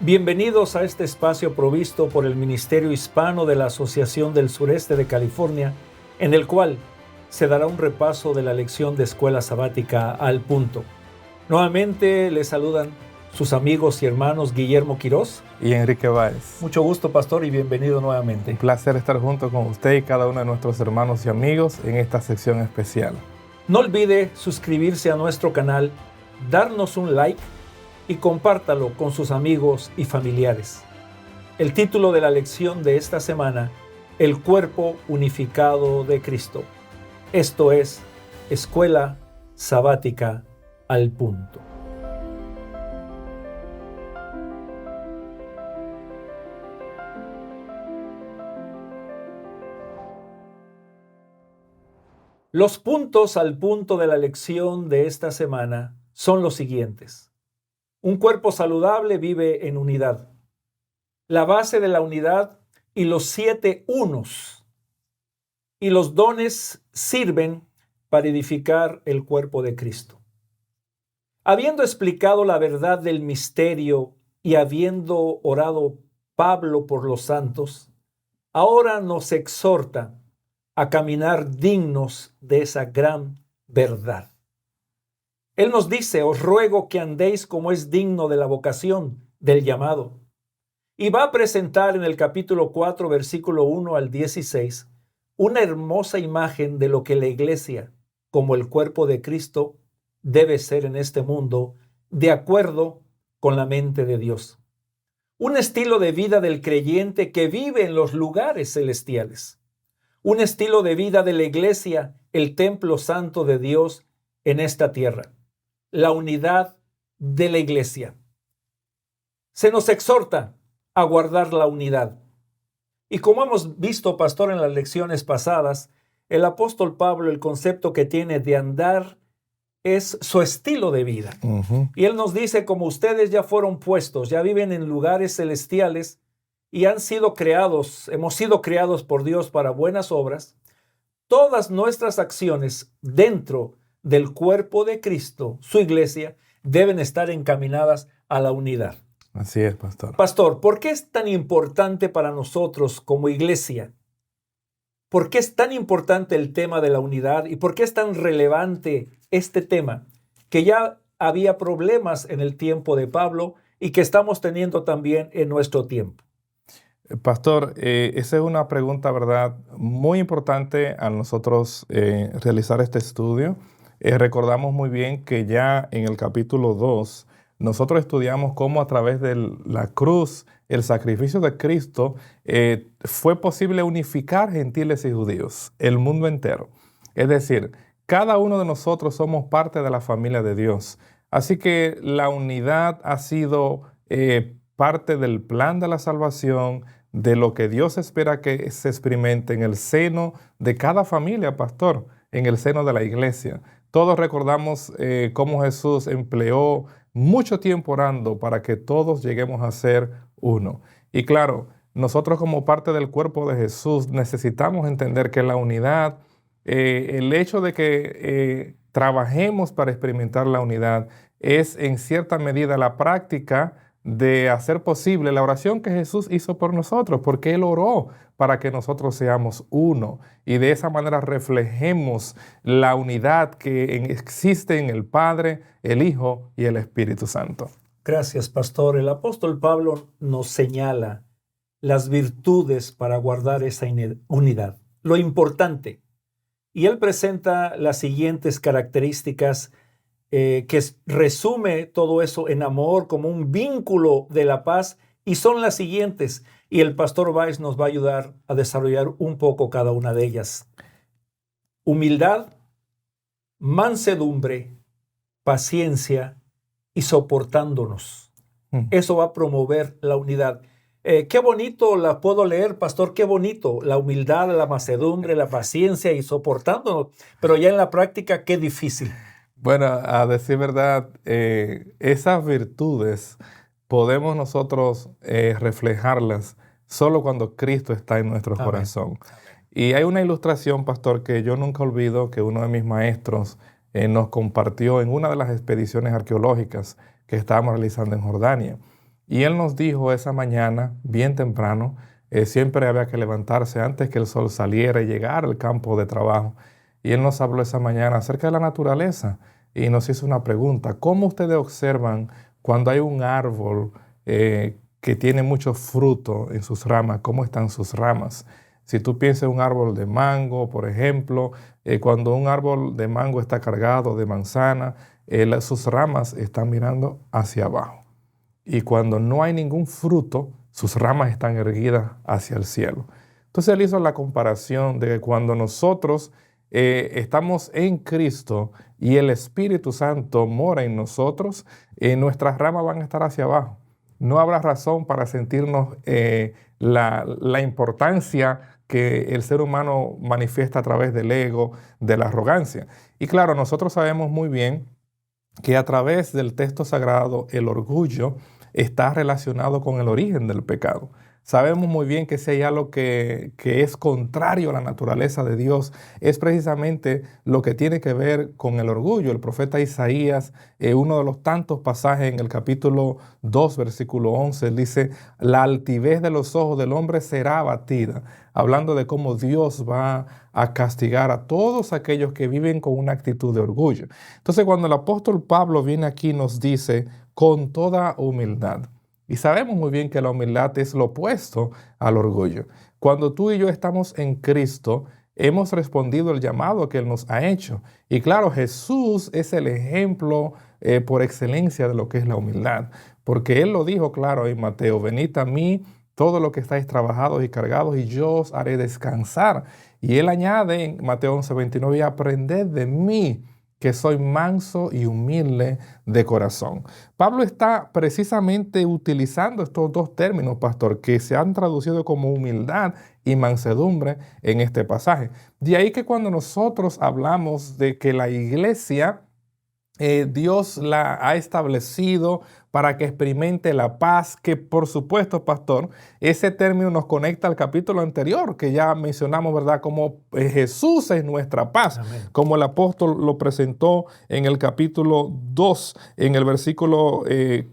Bienvenidos a este espacio provisto por el Ministerio Hispano de la Asociación del Sureste de California, en el cual se dará un repaso de la lección de Escuela Sabática al Punto. Nuevamente les saludan sus amigos y hermanos Guillermo Quirós y Enrique Báez. Mucho gusto, pastor, y bienvenido nuevamente. Un placer estar junto con usted y cada uno de nuestros hermanos y amigos en esta sección especial. No olvide suscribirse a nuestro canal, darnos un like y compártalo con sus amigos y familiares. El título de la lección de esta semana: el cuerpo unificado de Cristo. Esto es Escuela Sabática al Punto. Los puntos al punto de la lección de esta semana son los siguientes. Un cuerpo saludable vive en unidad. La base de la unidad y los 7 unos. Y los dones sirven para edificar el cuerpo de Cristo. Habiendo explicado la verdad del misterio y habiendo orado Pablo por los santos, ahora nos exhorta a caminar dignos de esa gran verdad. Él nos dice: os ruego que andéis como es digno de la vocación, del llamado. Y va a presentar en el capítulo 4, versículo 1 al 16, una hermosa imagen de lo que la iglesia, como el cuerpo de Cristo, debe ser en este mundo, de acuerdo con la mente de Dios. Un estilo de vida del creyente que vive en los lugares celestiales. Un estilo de vida de la iglesia, el templo santo de Dios en esta tierra. La unidad de la iglesia. Se nos exhorta a guardar la unidad. Y como hemos visto, pastor, en las lecciones pasadas, el apóstol Pablo, el concepto que tiene de andar es su estilo de vida. Y él nos dice: como ustedes ya fueron puestos, ya viven en lugares celestiales y han sido creados, hemos sido creados por Dios para buenas obras, todas nuestras acciones dentro del cuerpo de Cristo, su iglesia, deben estar encaminadas a la unidad. Así es, pastor. Pastor, ¿por qué es tan importante para nosotros como iglesia? ¿Por qué es tan importante el tema de la unidad? ¿Y por qué es tan relevante este tema? Que ya había problemas en el tiempo de Pablo y que estamos teniendo también en nuestro tiempo. Pastor, esa es una pregunta, ¿verdad?, muy importante a nosotros realizar este estudio. Recordamos muy bien que ya en el capítulo 2 nosotros estudiamos cómo a través de la cruz, el sacrificio de Cristo, fue posible unificar gentiles y judíos, el mundo entero. Es decir, cada uno de nosotros somos parte de la familia de Dios. Así que la unidad ha sido parte del plan de la salvación, de lo que Dios espera que se experimente en el seno de cada familia, pastor, en el seno de la iglesia. Todos recordamos cómo Jesús empleó mucho tiempo orando para que todos lleguemos a ser uno. Y claro, nosotros como parte del cuerpo de Jesús necesitamos entender que la unidad, el hecho de que trabajemos para experimentar la unidad, es en cierta medida la práctica de hacer posible la oración que Jesús hizo por nosotros, porque Él oró para que nosotros seamos uno y de esa manera reflejemos la unidad que existe en el Padre, el Hijo y el Espíritu Santo. Gracias, pastor. El apóstol Pablo nos señala las virtudes para guardar esa unidad, lo importante. Y él presenta las siguientes características que resume todo eso en amor, como un vínculo de la paz, y son las siguientes, y el pastor Báez nos va a ayudar a desarrollar un poco cada una de ellas. Humildad, mansedumbre, paciencia y soportándonos. Eso va a promover la unidad. Qué bonito la puedo leer, pastor, qué bonito, la humildad, la mansedumbre, la paciencia y soportándonos, pero ya en la práctica qué difícil. Bueno, a decir verdad, esas virtudes podemos nosotros reflejarlas solo cuando Cristo está en nuestro corazón. Y hay una ilustración, pastor, que yo nunca olvido, que uno de mis maestros nos compartió en una de las expediciones arqueológicas que estábamos realizando en Jordania. Y Él nos dijo esa mañana, bien temprano, siempre había que levantarse antes que el sol saliera y llegar al campo de trabajo. Y Él nos habló esa mañana acerca de la naturaleza y nos hizo una pregunta. ¿Cómo ustedes observan cuando hay un árbol que tiene mucho fruto en sus ramas? ¿Cómo están sus ramas? Si tú piensas en un árbol de mango, por ejemplo, cuando un árbol de mango está cargado de manzana, sus ramas están mirando hacia abajo. Y cuando no hay ningún fruto, sus ramas están erguidas hacia el cielo. Entonces él hizo la comparación de que cuando nosotros estamos en Cristo y el Espíritu Santo mora en nosotros, nuestras ramas van a estar hacia abajo. No habrá razón para sentirnos la importancia que el ser humano manifiesta a través del ego, de la arrogancia. Y claro, nosotros sabemos muy bien que a través del texto sagrado el orgullo está relacionado con el origen del pecado. Sabemos muy bien que si hay algo que es contrario a la naturaleza de Dios, es precisamente lo que tiene que ver con el orgullo. El profeta Isaías, uno de los tantos pasajes en el capítulo 2, versículo 11, dice, la altivez de los ojos del hombre será abatida, hablando de cómo Dios va a castigar a todos aquellos que viven con una actitud de orgullo. Entonces, cuando el apóstol Pablo viene aquí y nos dice, con toda humildad, y sabemos muy bien que la humildad es lo opuesto al orgullo. Cuando tú y yo estamos en Cristo, hemos respondido el llamado que Él nos ha hecho. Y claro, Jesús es el ejemplo por excelencia de lo que es la humildad. Porque Él lo dijo claro en Mateo, venid a mí todos los que estáis trabajados y cargados y yo os haré descansar. Y Él añade en Mateo 11:29, y aprended de mí, que soy manso y humilde de corazón. Pablo está precisamente utilizando estos dos términos, pastor, que se han traducido como humildad y mansedumbre en este pasaje. De ahí que cuando nosotros hablamos de que la iglesia, Dios la ha establecido para que experimente la paz, que por supuesto, pastor, ese término nos conecta al capítulo anterior, que ya mencionamos, ¿verdad? Como Jesús es nuestra paz, Amén. como el apóstol lo presentó en el capítulo 2, en el versículo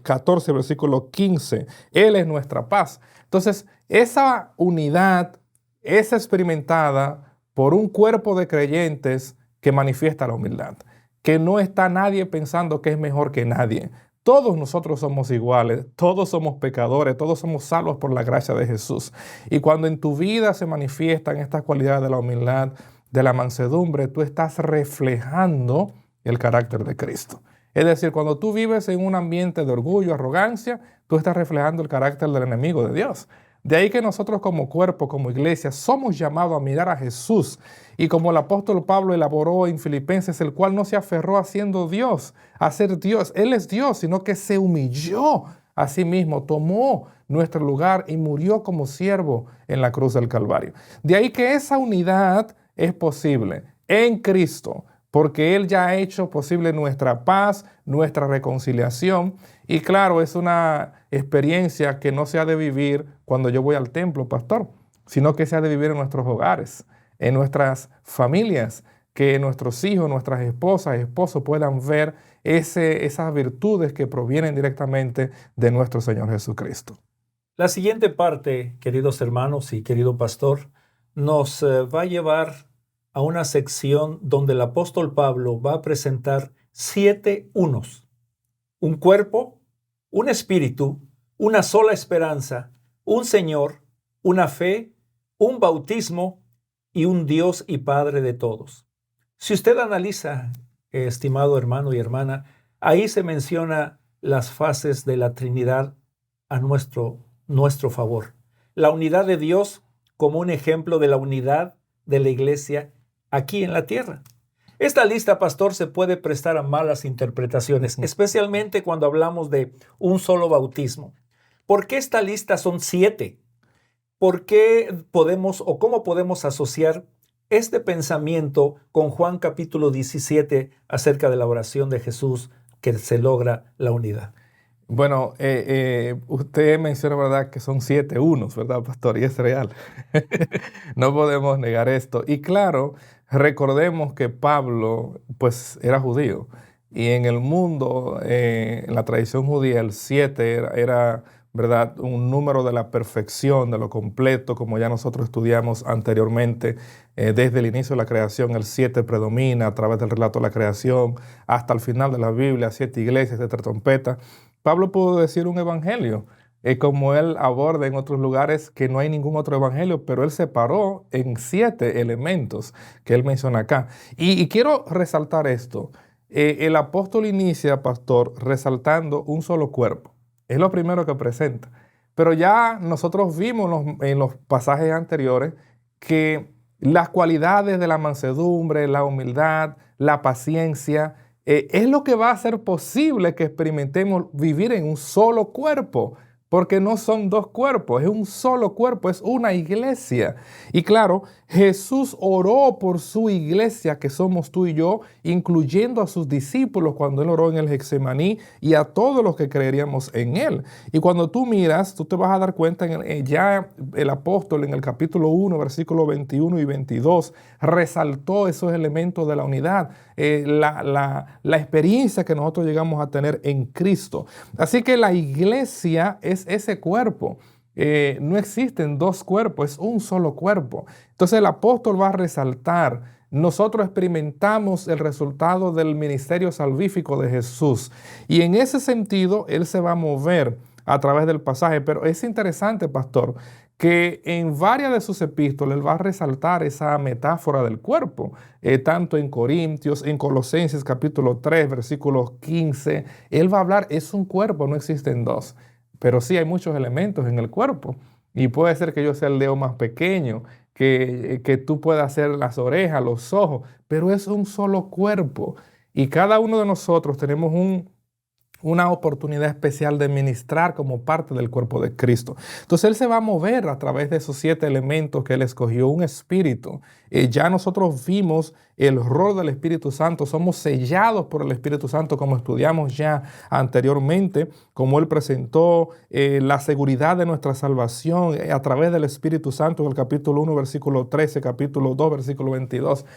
14, versículo 15. Él es nuestra paz. Entonces, esa unidad es experimentada por un cuerpo de creyentes que manifiesta la humildad, que no está nadie pensando que es mejor que nadie. Todos nosotros somos iguales, todos somos pecadores, todos somos salvos por la gracia de Jesús. Y cuando en tu vida se manifiestan estas cualidades de la humildad, de la mansedumbre, tú estás reflejando el carácter de Cristo. Es decir, cuando tú vives en un ambiente de orgullo, arrogancia, tú estás reflejando el carácter del enemigo de Dios. De ahí que nosotros como cuerpo, como iglesia, somos llamados a mirar a Jesús. Y como el apóstol Pablo elaboró en Filipenses, el cual no se aferró a siendo Dios, a ser Dios. Él es Dios, sino que se humilló a sí mismo, tomó nuestro lugar y murió como siervo en la cruz del Calvario. De ahí que esa unidad es posible en Cristo, porque Él ya ha hecho posible nuestra paz, nuestra reconciliación. Y claro, es una experiencia que no se ha de vivir cuando yo voy al templo, pastor, sino que se ha de vivir en nuestros hogares, en nuestras familias, que nuestros hijos, nuestras esposas, esposos puedan ver esas virtudes que provienen directamente de nuestro Señor Jesucristo. La siguiente parte, queridos hermanos y querido pastor, nos va a llevar a una sección donde el apóstol Pablo va a presentar 7 unos: un cuerpo, un espíritu, una sola esperanza, un Señor, una fe, un bautismo y un Dios y Padre de todos. Si usted analiza, estimado hermano y hermana, ahí se menciona las fases de la Trinidad a nuestro favor. La unidad de Dios como un ejemplo de la unidad de la iglesia aquí en la tierra. Esta lista, pastor, se puede prestar a malas interpretaciones, especialmente cuando hablamos de un solo bautismo. ¿Por qué esta lista son 7? ¿Por qué podemos o cómo podemos asociar este pensamiento con Juan capítulo 17 acerca de la oración de Jesús que se logra la unidad? Bueno, usted menciona, ¿verdad?, que son 7 unos, ¿verdad, pastor? Y es real. No podemos negar esto. Y claro, recordemos que Pablo, pues, era judío. Y en el mundo, en la tradición judía, el 7 era ¿verdad? Un número de la perfección, de lo completo, como ya nosotros estudiamos anteriormente, desde el inicio de la creación, el 7 predomina a través del relato de la creación, hasta el final de la Biblia, 7 iglesias, 7 trompetas. Pablo pudo decir un evangelio, como él aborda en otros lugares que no hay ningún otro evangelio, pero él separó en 7 elementos que él menciona acá. Y quiero resaltar esto. El apóstol inicia, pastor, resaltando un solo cuerpo. Es lo primero que presenta. Pero ya nosotros vimos en los pasajes anteriores que las cualidades de la mansedumbre, la humildad, la paciencia, es lo que va a hacer posible que experimentemos vivir en un solo cuerpo. Porque no son dos cuerpos, es un solo cuerpo, es una iglesia. Y claro, Jesús oró por su iglesia, que somos tú y yo, incluyendo a sus discípulos cuando él oró en el Getsemaní y a todos los que creeríamos en él. Y cuando tú miras, tú te vas a dar cuenta, ya el apóstol en el capítulo 1, versículos 21 y 22, resaltó esos elementos de la unidad, la experiencia que nosotros llegamos a tener en Cristo. Así que la iglesia es ese cuerpo. No existen dos cuerpos, es un solo cuerpo. Entonces el apóstol va a resaltar, nosotros experimentamos el resultado del ministerio salvífico de Jesús. Y en ese sentido, él se va a mover a través del pasaje. Pero es interesante, pastor, que en varias de sus epístolas él va a resaltar esa metáfora del cuerpo, tanto en Corintios, en Colosenses capítulo 3, versículos 15, él va a hablar, es un cuerpo, no existen dos, pero sí hay muchos elementos en el cuerpo, y puede ser que yo sea el dedo más pequeño, que tú puedas hacer las orejas, los ojos, pero es un solo cuerpo, y cada uno de nosotros tenemos una oportunidad especial de ministrar como parte del cuerpo de Cristo. Entonces él se va a mover a través de esos 7 elementos que él escogió, un espíritu. Ya nosotros vimos el rol del Espíritu Santo, somos sellados por el Espíritu Santo como estudiamos ya anteriormente, como él presentó la seguridad de nuestra salvación a través del Espíritu Santo en el capítulo 1, versículo 13, capítulo 2, versículo 22.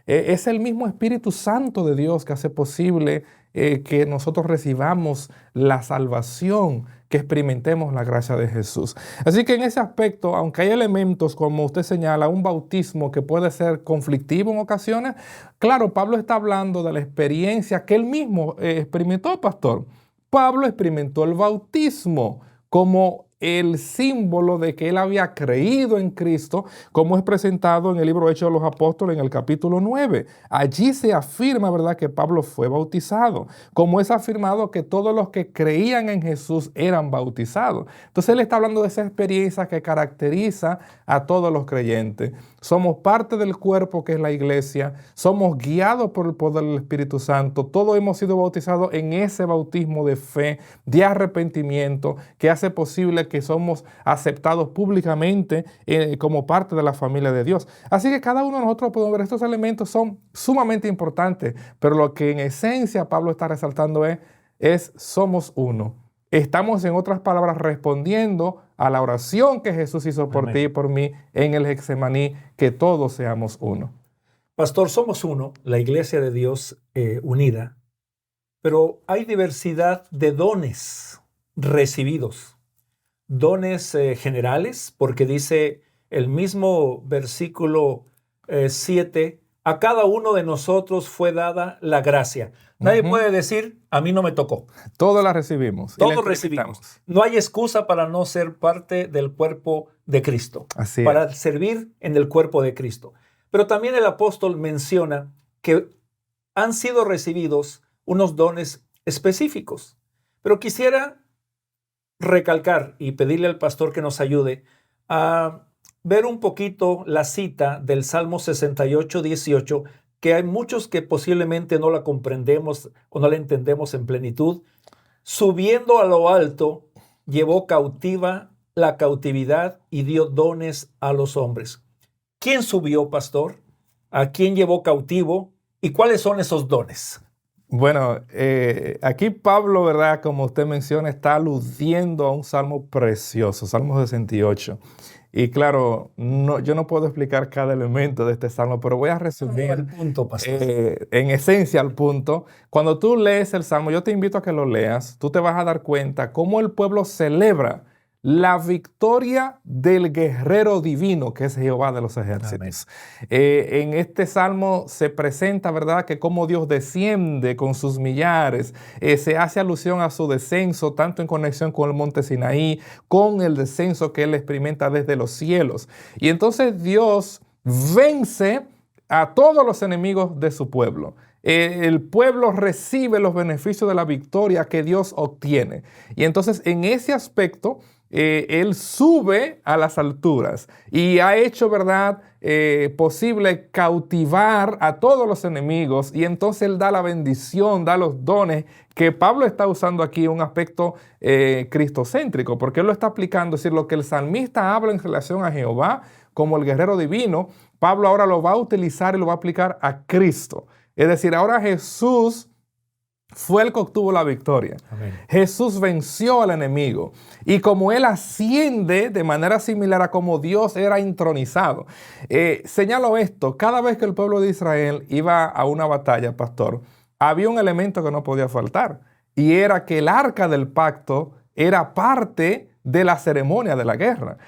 Es el mismo Espíritu Santo de Dios que hace posible que nosotros recibamos la salvación, que experimentemos la gracia de Jesús. Así que en ese aspecto, aunque hay elementos, como usted señala, un bautismo que puede ser conflictivo en ocasiones, claro, Pablo está hablando de la experiencia que él mismo experimentó, pastor. Pablo experimentó el bautismo como el símbolo de que él había creído en Cristo, como es presentado en el libro Hechos de los Apóstoles en el capítulo 9. Allí se afirma, ¿verdad?, que Pablo fue bautizado, como es afirmado que todos los que creían en Jesús eran bautizados. Entonces él está hablando de esa experiencia que caracteriza a todos los creyentes. Somos parte del cuerpo que es la iglesia, somos guiados por el poder del Espíritu Santo, todos hemos sido bautizados en ese bautismo de fe, de arrepentimiento, que hace posible que somos aceptados públicamente como parte de la familia de Dios. Así que cada uno de nosotros podemos ver, estos elementos son sumamente importantes, pero lo que en esencia Pablo está resaltando es somos uno. Estamos, en otras palabras, respondiendo a la oración que Jesús hizo por ti y por mí en el Getsemaní, que todos seamos uno. Pastor, somos uno, la iglesia de Dios unida, pero hay diversidad de dones recibidos. Dones generales, porque dice el mismo versículo 7, a cada uno de nosotros fue dada la gracia. Nadie puede decir, a mí no me tocó. Todos la recibimos. Todos recibimos. No hay excusa para no ser parte del cuerpo de Cristo, Así para es. servir en el cuerpo de Cristo. Pero también el apóstol menciona que han sido recibidos unos dones específicos. Pero quisiera recalcar y pedirle al pastor que nos ayude a ver un poquito la cita del Salmo 68, 18, que hay muchos que posiblemente no la comprendemos o no la entendemos en plenitud. Subiendo a lo alto, llevó cautiva la cautividad y dio dones a los hombres. ¿Quién subió, pastor? ¿A quién llevó cautivo? ¿Y cuáles son esos dones? Bueno, aquí Pablo, ¿verdad?, como usted menciona, está aludiendo a un salmo precioso, Salmo 68. Y claro, yo no puedo explicar cada elemento de este salmo, pero voy a resumir el punto, pastor. En esencia al punto. Cuando tú lees el salmo, yo te invito a que lo leas, tú te vas a dar cuenta cómo el pueblo celebra la victoria del guerrero divino, que es Jehová de los ejércitos. En este salmo se presenta, ¿verdad?, que como Dios desciende con sus millares, se hace alusión a su descenso, tanto en conexión con el monte Sinaí, con el descenso que él experimenta desde los cielos. Y entonces Dios vence a todos los enemigos de su pueblo. El pueblo recibe los beneficios de la victoria que Dios obtiene. Y entonces en ese aspecto, Él sube a las alturas y ha hecho, ¿verdad?, posible cautivar a todos los enemigos, y entonces Él da la bendición, da los dones, que Pablo está usando aquí un aspecto cristocéntrico, porque Él lo está aplicando, es decir, lo que el salmista habla en relación a Jehová como el guerrero divino, Pablo ahora lo va a utilizar y lo va a aplicar a Cristo. Es decir, ahora Jesús fue el que obtuvo la victoria. Amén. Jesús venció al enemigo. Y como Él asciende de manera similar a como Dios era intronizado. Señalo esto, cada vez que el pueblo de Israel iba a una batalla, pastor, había un elemento que no podía faltar. Y era que el arca del pacto era parte de la ceremonia de la guerra.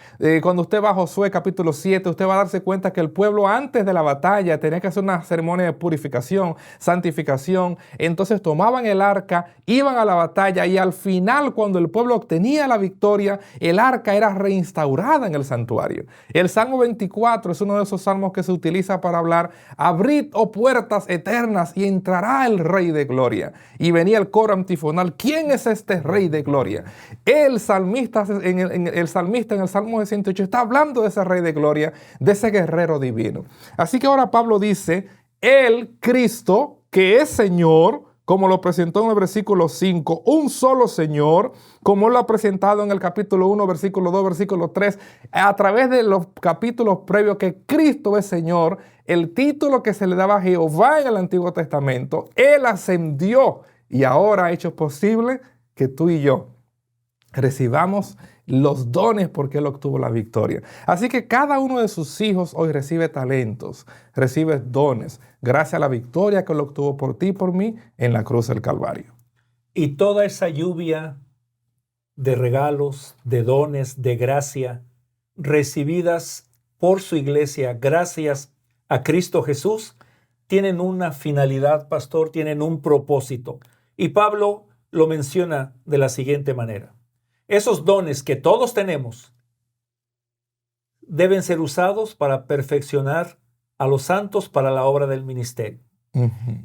Cuando usted va a Josué capítulo 7, usted va a darse cuenta que el pueblo antes de la batalla tenía que hacer una ceremonia de purificación, santificación. Entonces tomaban el arca, iban a la batalla, y al final, cuando el pueblo obtenía la victoria, el arca era reinstaurada en el santuario. El Salmo 24 es uno de esos salmos que se utiliza para hablar: abrid, oh puertas eternas, y entrará el Rey de Gloria. Y venía el coro antifonal: ¿quién es este Rey de Gloria? El salmista en el Salmo 68 está hablando de ese Rey de Gloria, de ese guerrero divino. Así que ahora Pablo dice: el Cristo, que es Señor, como lo presentó en el versículo 5, un solo Señor, como lo ha presentado en el capítulo 1, versículo 2, versículo 3, a través de los capítulos previos, que Cristo es Señor, el título que se le daba a Jehová en el Antiguo Testamento. Él ascendió y ahora ha hecho posible que tú y yo recibamos los dones, porque Él obtuvo la victoria. Así que cada uno de sus hijos hoy recibe talentos, recibe dones, gracias a la victoria que Él obtuvo por ti y por mí en la cruz del Calvario. Y toda esa lluvia de regalos, de dones, de gracia, recibidas por su iglesia gracias a Cristo Jesús, tienen una finalidad, pastor, tienen un propósito. Y Pablo lo menciona de la siguiente manera: esos dones que todos tenemos deben ser usados para perfeccionar a los santos para la obra del ministerio,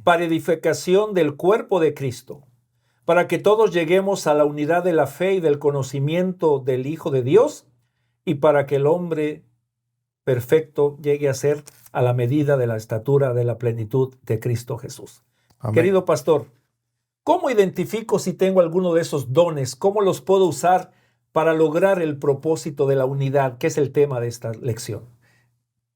para edificación del cuerpo de Cristo, para que todos lleguemos a la unidad de la fe y del conocimiento del Hijo de Dios, y para que el hombre perfecto llegue a ser a la medida de la estatura de la plenitud de Cristo Jesús. Amén. Querido pastor, ¿cómo identifico si tengo alguno de esos dones? ¿Cómo los puedo usar para lograr el propósito de la unidad, que es el tema de esta lección?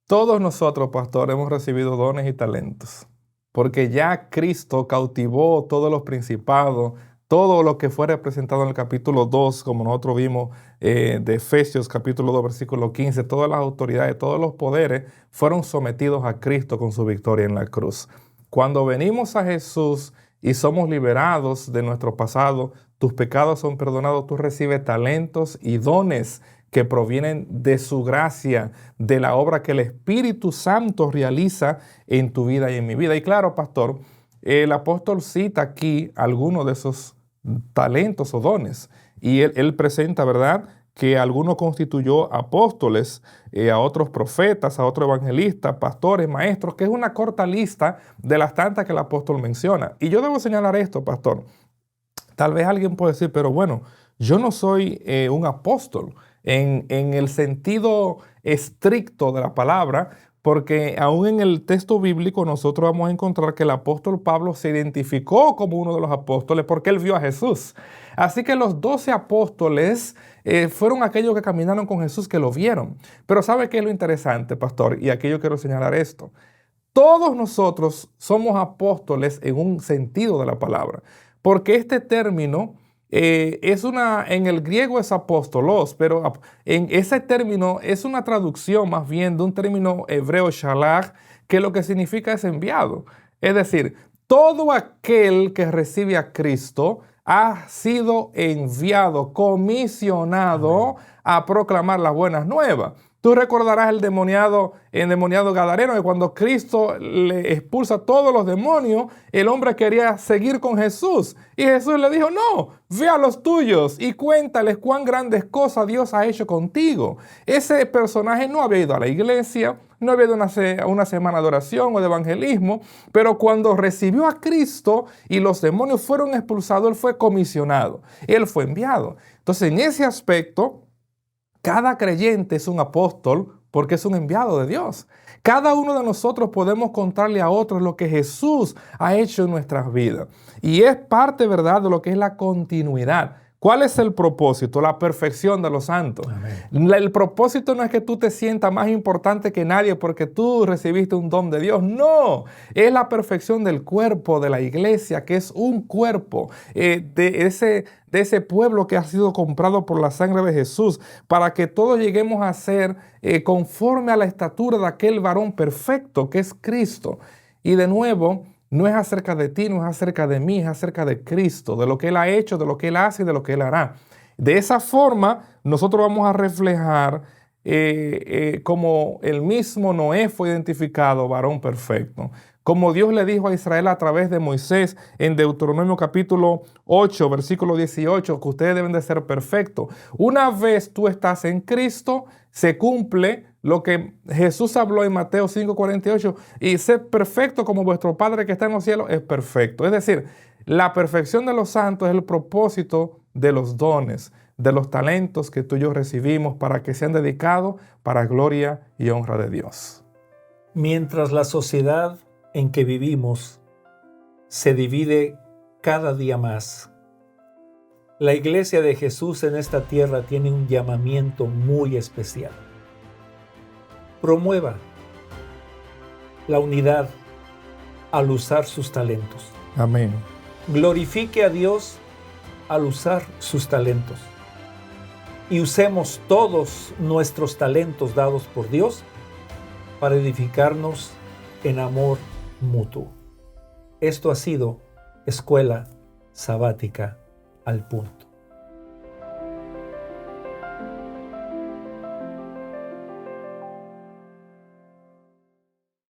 Todos nosotros, pastor, hemos recibido dones y talentos, porque ya Cristo cautivó todos los principados, todo lo que fue representado en el capítulo 2, como nosotros vimos de Efesios capítulo 2, versículo 15, todas las autoridades, todos los poderes fueron sometidos a Cristo con su victoria en la cruz. Cuando venimos a Jesús y somos liberados de nuestro pasado, tus pecados son perdonados, tú recibes talentos y dones que provienen de su gracia, de la obra que el Espíritu Santo realiza en tu vida y en mi vida. Y claro, pastor, el apóstol cita aquí algunos de esos talentos o dones, y él presenta, ¿verdad?, que algunos constituyó apóstoles, a otros profetas, a otros evangelistas, pastores, maestros, que es una corta lista de las tantas que el apóstol menciona. Y yo debo señalar esto, pastor. Tal vez alguien puede decir: pero bueno, yo no soy un apóstol en el sentido estricto de la palabra, porque aún en el texto bíblico nosotros vamos a encontrar que el apóstol Pablo se identificó como uno de los apóstoles porque él vio a Jesús. Así que los 12 apóstoles fueron aquellos que caminaron con Jesús, que lo vieron. Pero ¿sabe qué es lo interesante, pastor? Y aquí yo quiero señalar esto. Todos nosotros somos apóstoles en un sentido de la palabra, porque este término en el griego es apóstolos, pero en ese término es una traducción más bien de un término hebreo shalach, que lo que significa es enviado. Es decir, todo aquel que recibe a Cristo ha sido enviado, comisionado a proclamar las buenas nuevas. Tú recordarás el endemoniado gadareno, que cuando Cristo le expulsa a todos los demonios, el hombre quería seguir con Jesús. Y Jesús le dijo, no, ve a los tuyos y cuéntales cuán grandes cosas Dios ha hecho contigo. Ese personaje no había ido a la iglesia, no había ido a una semana de oración o de evangelismo, pero cuando recibió a Cristo y los demonios fueron expulsados, él fue comisionado, él fue enviado. Entonces, en ese aspecto, cada creyente es un apóstol porque es un enviado de Dios. Cada uno de nosotros podemos contarle a otros lo que Jesús ha hecho en nuestras vidas. Y es parte, ¿verdad?, de lo que es la continuidad. ¿Cuál es el propósito? La perfección de los santos. Amén. El propósito no es que tú te sientas más importante que nadie porque tú recibiste un don de Dios. No, es la perfección del cuerpo de la iglesia, que es un cuerpo de ese pueblo que ha sido comprado por la sangre de Jesús, para que todos lleguemos a ser conforme a la estatura de aquel varón perfecto que es Cristo. Y de nuevo, no es acerca de ti, no es acerca de mí, es acerca de Cristo, de lo que Él ha hecho, de lo que Él hace y de lo que Él hará. De esa forma, nosotros vamos a reflejar como el mismo Noé fue identificado, varón perfecto. Como Dios le dijo a Israel a través de Moisés en Deuteronomio capítulo 8, versículo 18, que ustedes deben de ser perfectos. Una vez tú estás en Cristo, se cumple lo que Jesús habló en Mateo 5:48, y sed perfecto como vuestro Padre que está en los cielos es perfecto. Es decir, la perfección de los santos es el propósito de los dones, de los talentos que tú y yo recibimos para que sean dedicados para gloria y honra de Dios. Mientras la sociedad en que vivimos se divide cada día más, la iglesia de Jesús en esta tierra tiene un llamamiento muy especial. Promueva la unidad al usar sus talentos. Amén. Glorifique a Dios al usar sus talentos. Y usemos todos nuestros talentos dados por Dios para edificarnos en amor mutuo. Esto ha sido Escuela Sabática al Punto.